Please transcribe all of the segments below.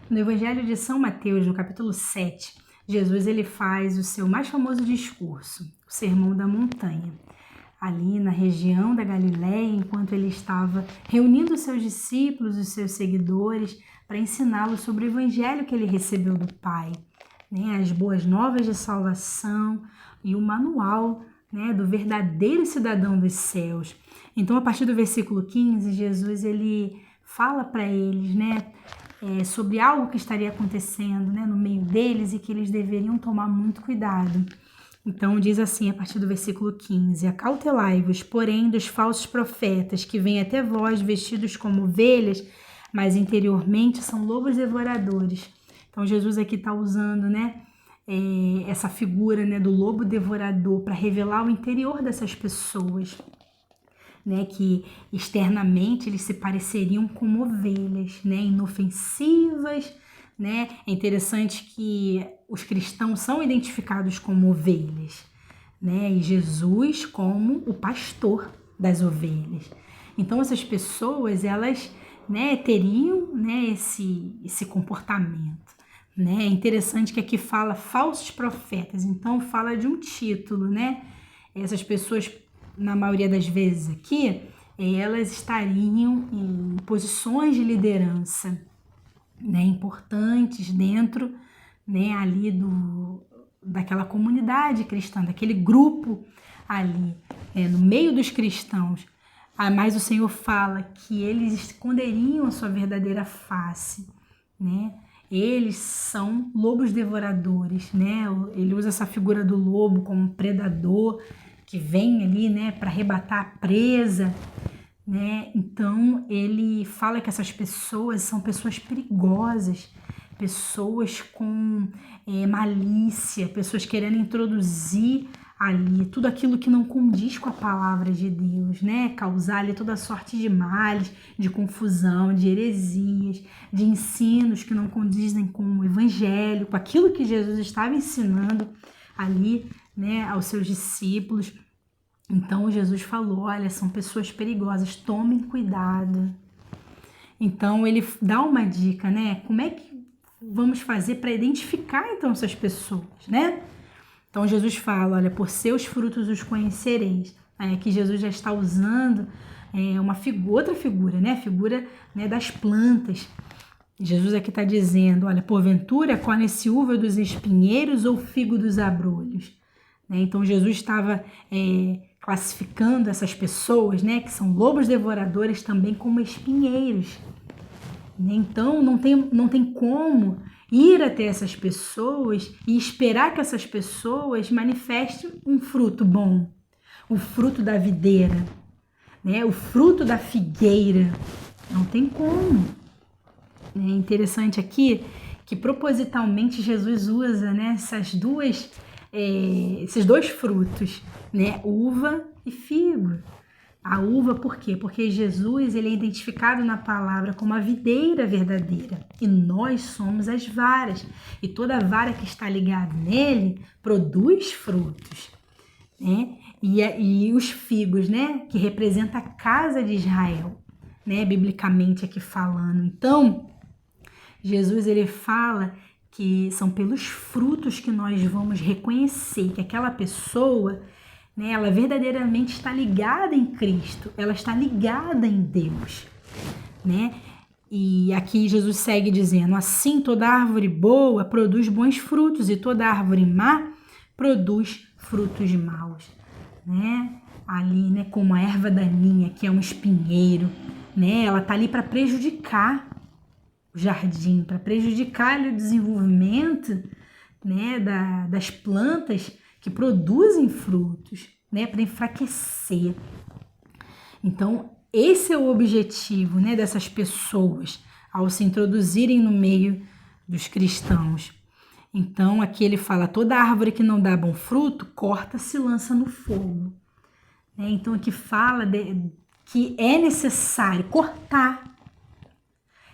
No Evangelho de São Mateus, no capítulo 7, Jesus ele faz o seu mais famoso discurso, o Sermão da Montanha. Ali na região da Galileia, enquanto ele estava reunindo os seus discípulos, os seus seguidores, para ensiná-los sobre o Evangelho que ele recebeu do Pai, né? As boas novas de salvação e o manual, né, do verdadeiro cidadão dos céus. Então, a partir do versículo 15, Jesus ele fala para eles, né, sobre algo que estaria acontecendo, né, no meio deles e que eles deveriam tomar muito cuidado. Então diz assim a partir do versículo 15: acautelai-vos, porém, dos falsos profetas que vêm até vós vestidos como ovelhas, mas interiormente são lobos devoradores. Então Jesus aqui está usando, né, essa figura, né, do lobo devorador para revelar o interior dessas pessoas, né, que externamente eles se pareceriam com ovelhas, né, inofensivas, né? É interessante que os cristãos são identificados como ovelhas, né, e Jesus como o pastor das ovelhas. Então essas pessoas, elas, né, teriam, né, esse comportamento, né? É interessante que aqui fala falsos profetas, então fala de um título, né? Essas pessoas, na maioria das vezes aqui, elas estariam em posições de liderança, né, importantes dentro, né, ali daquela comunidade cristã, daquele grupo ali, no meio dos cristãos. Mas o Senhor fala que eles esconderiam a sua verdadeira face, né? Eles são lobos devoradores, né? Ele usa essa figura do lobo como um predador que vem ali, né, para arrebatar a presa, né? Então ele fala que essas pessoas são pessoas perigosas, pessoas com malícia, pessoas querendo introduzir ali tudo aquilo que não condiz com a palavra de Deus, né? Causar ali toda sorte de males, de confusão, de heresias, de ensinos que não condizem com o evangelho, com aquilo que Jesus estava ensinando ali, né, aos seus discípulos. Então Jesus falou: olha, são pessoas perigosas, tomem cuidado. Então ele dá uma dica, né? Como é que vamos fazer para identificar então essas pessoas, né? Então Jesus fala: olha, por seus frutos os conhecereis. Aqui Jesus já está usando outra figura, né? A figura, né, das plantas. Jesus aqui está dizendo: olha, porventura colhe-se uva dos espinheiros ou figo dos abrolhos? Né? Então Jesus estava classificando essas pessoas, né, que são lobos devoradores, também como espinheiros. Então não tem como ir até essas pessoas e esperar que essas pessoas manifestem um fruto bom, o fruto da videira, né, o fruto da figueira. Não tem como. É interessante aqui que propositalmente Jesus usa, né, esses dois frutos, né, uva e figo. A uva por quê? Porque Jesus ele é identificado na palavra como a videira verdadeira e nós somos as varas, e toda vara que está ligada nele produz frutos, né? E os figos, né, que representa a casa de Israel, né, biblicamente aqui falando. Então Jesus ele fala que são pelos frutos que nós vamos reconhecer que aquela pessoa, né, ela verdadeiramente está ligada em Cristo, ela está ligada em Deus, né? E aqui Jesus segue dizendo: assim toda árvore boa produz bons frutos e toda árvore má produz frutos maus, né? Ali, né, como a erva daninha, que é um espinheiro, né? Ela tá ali para prejudicar o jardim, para prejudicar o desenvolvimento, né, das plantas que produzem frutos, né, para enfraquecer. Então, esse é o objetivo, né, dessas pessoas ao se introduzirem no meio dos cristãos. Então, aqui ele fala: toda árvore que não dá bom fruto, corta-se e lança no fogo. Então, aqui fala que é necessário cortar,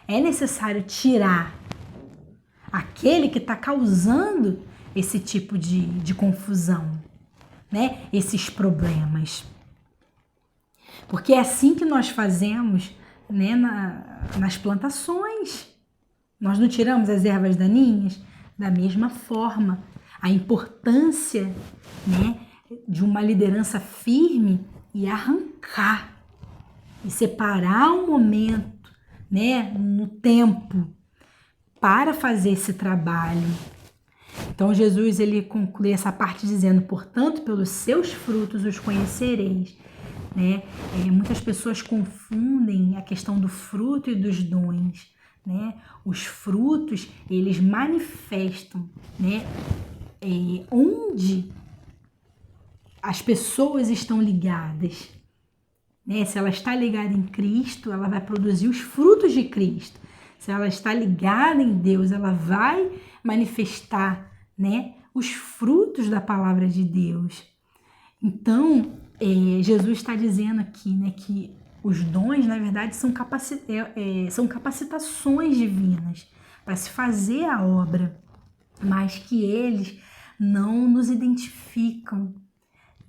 é necessário tirar aquele que está causando esse tipo de confusão, né? Esses problemas. Porque é assim que nós fazemos, né, nas plantações, Nós não tiramos as ervas daninhas? Da mesma forma, a importância, né, de uma liderança firme e arrancar e separar um momento, né, no tempo para fazer esse trabalho. Então Jesus ele conclui essa parte dizendo: portanto, pelos seus frutos os conhecereis. Né? Muitas pessoas confundem a questão do fruto e dos dons. Né? Os frutos, eles manifestam, né? Onde as pessoas estão ligadas. Né? Se ela está ligada em Cristo, ela vai produzir os frutos de Cristo. Se ela está ligada em Deus, ela vai manifestar, né, os frutos da palavra de Deus. Então, Jesus está dizendo aqui, né, que os dons, na verdade, são capacitações divinas para se fazer a obra, mas que eles não nos identificam,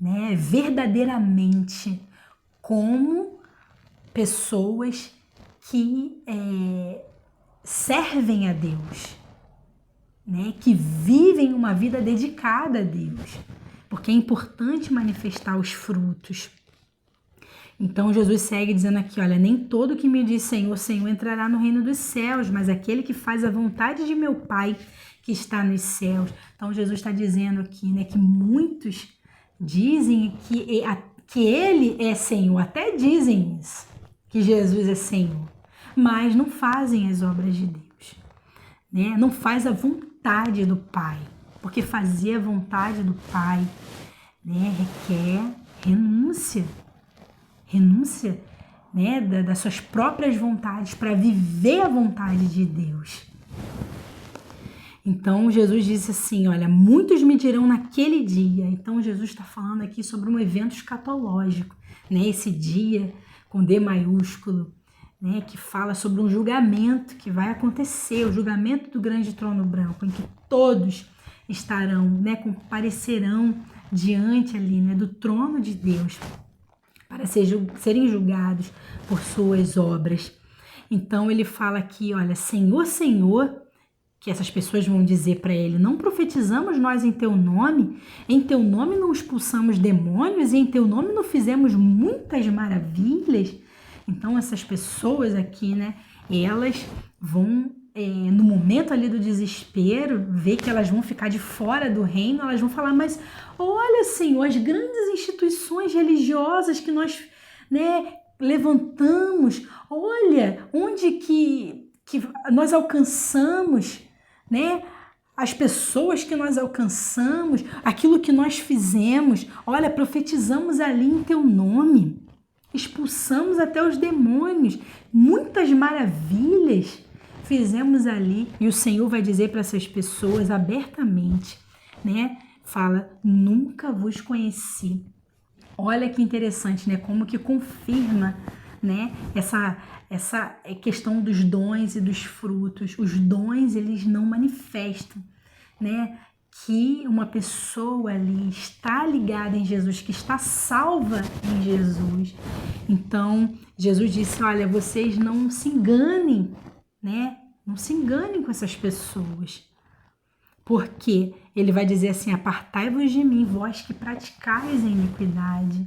né, verdadeiramente como pessoas que servem a Deus, né, que vivem uma vida dedicada a Deus, porque é importante manifestar os frutos. Então Jesus segue dizendo aqui, olha, nem todo que me diz Senhor, Senhor entrará no reino dos céus, mas aquele que faz a vontade de meu Pai que está nos céus. Então Jesus está dizendo aqui, né, que muitos dizem que ele é Senhor, até dizem isso, que Jesus é Senhor, mas não fazem as obras de Deus, né? Não faz a vontade do Pai, porque fazer a vontade do Pai, né, requer renúncia, né, das suas próprias vontades para viver a vontade de Deus. Então Jesus disse assim, olha, muitos me dirão naquele dia. Então Jesus está falando aqui sobre um evento escatológico, né, esse dia com D maiúsculo, né, que fala sobre um julgamento que vai acontecer, o julgamento do grande trono branco, em que todos estarão, né, comparecerão diante ali, né, do trono de Deus para serem julgados por suas obras. Então ele fala aqui, olha, Senhor, Senhor, que essas pessoas vão dizer para ele, não profetizamos nós em teu nome não expulsamos demônios e em teu nome não fizemos muitas maravilhas. Então essas pessoas aqui, né, elas vão, no momento ali do desespero, ver que elas vão ficar de fora do reino, elas vão falar, mas olha, Senhor, as grandes instituições religiosas que nós, né, levantamos, olha, onde que nós alcançamos, né, as pessoas que nós alcançamos, aquilo que nós fizemos, olha, profetizamos ali em teu nome, expulsamos até os demônios, muitas maravilhas fizemos ali. E o Senhor vai dizer para essas pessoas abertamente, né? Fala, nunca vos conheci. Olha que interessante, né? Como que confirma, né, essa questão dos dons e dos frutos. Os dons, eles não manifestam, né, que uma pessoa ali está ligada em Jesus, que está salva em Jesus. Então, Jesus disse, olha, vocês não se enganem, né? Não se enganem com essas pessoas. Porque ele vai dizer assim, apartai-vos de mim, vós que praticais a iniquidade.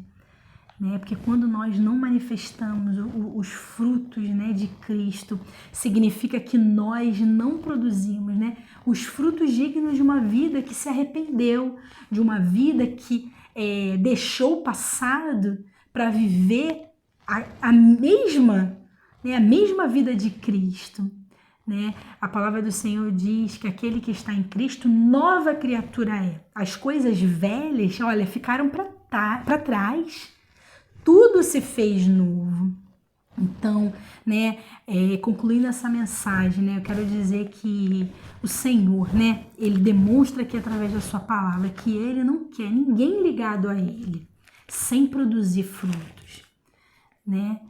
Né? Porque quando nós não manifestamos os frutos, né, de Cristo, significa que nós não produzimos, né, os frutos dignos de uma vida que se arrependeu, de uma vida que deixou o passado para viver a mesma vida de Cristo. Né? A palavra do Senhor diz que aquele que está em Cristo, nova criatura é. As coisas velhas, olha, ficaram para trás. Tudo se fez novo. Então, né, concluindo essa mensagem, né, eu quero dizer que o Senhor, né, ele demonstra aqui através da sua palavra que ele não quer ninguém ligado a ele sem produzir frutos, né,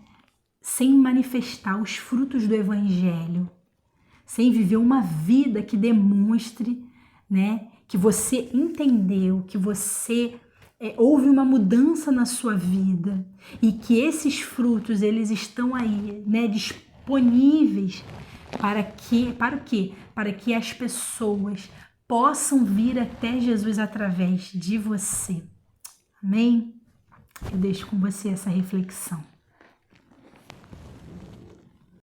sem manifestar os frutos do evangelho, sem viver uma vida que demonstre, né, que você entendeu, que você houve uma mudança na sua vida e que esses frutos, eles estão aí, né, disponíveis Para o quê? Para que as pessoas possam vir até Jesus através de você. Amém? Eu deixo com você essa reflexão.